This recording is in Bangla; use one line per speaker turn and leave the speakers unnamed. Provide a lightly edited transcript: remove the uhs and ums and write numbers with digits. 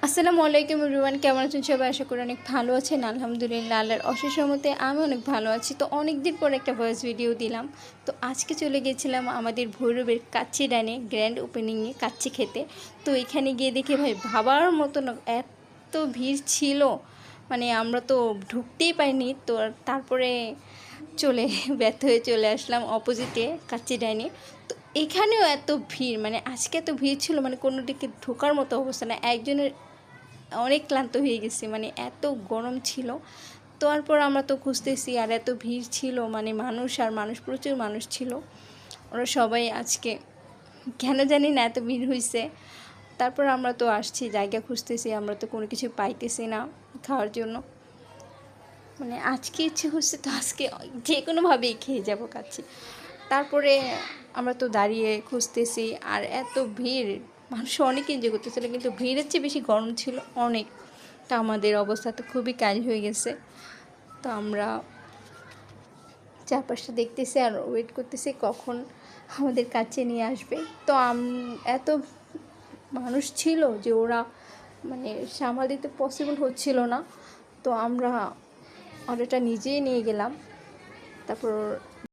আসসালামু আলাইকুম এভরিওয়ান, কেমন আছেন সবাই? আশা করি অনেক ভালো আছেন। আলহামদুলিল্লাহ, আল্লাহর অশেষ রহমতে আমি অনেক ভালো আছি। তো অনেক দিন পর একটা ভয়েস ভিডিও দিলাম। তো আজকে চলে গিয়েছিলাম আমাদের ভৈরবের কাচ্চি ডানে গ্র্যান্ড ওপেনিংয়ে কাচ্চি খেতে। তো এখানে গিয়ে দেখে ভাই ভাবার মতো না, এত ভিড় ছিল, মানে আমরা তো ঢুকতেই পাইনি। তো তারপরে ব্যর্থ হয়ে চলে আসলাম অপোজিটে কাচ্চি ডাইনে। তো এখানেও এত ভিড়, মানে আজকে এত ভিড় ছিল, মানে কোনো দিকে ঢোকার মতো অবস্থা না। একজনের অনেক ক্লান্ত হয়ে গেছি, মানে এত গরম ছিল। তো তারপর আমরা তো খুঁজতেছি, আর এত ভিড় ছিল, মানে মানুষ আর মানুষ, প্রচুর মানুষ ছিল। ওরা সবাই আজকে কেন জানি না এত ভিড় হয়েছে। তারপর আমরা তো আসছি, জায়গা খুঁজতেছি, আমরা তো কোনো কিছু পাইতেছি না খাওয়ার জন্য। মানে আজকে ইচ্ছে হচ্ছে তো আজকে যে কোনোভাবেই খেয়ে যাব কাচ্চি। তারপরে আমরা তো দাঁড়িয়ে খুঁজতেছি, আর এত ভিড়, মানুষ অনেক এনজয় করতেছিল, কিন্তু ভিড়ের চেয়ে বেশি গরম ছিল অনেক। তো আমাদের অবস্থা তো খুবই কাজ হয়ে গেছে। তো আমরা চারপাশটা দেখতেছি আর ওয়েট করতেছি কখন আমাদের কাছে নিয়ে আসবে। তো এত মানুষ ছিল যে ওরা মানে সামাল দিতে পসিবল হচ্ছিল না। তো আমরা অর্ডারটা নিজেই নিয়ে গেলাম। তারপর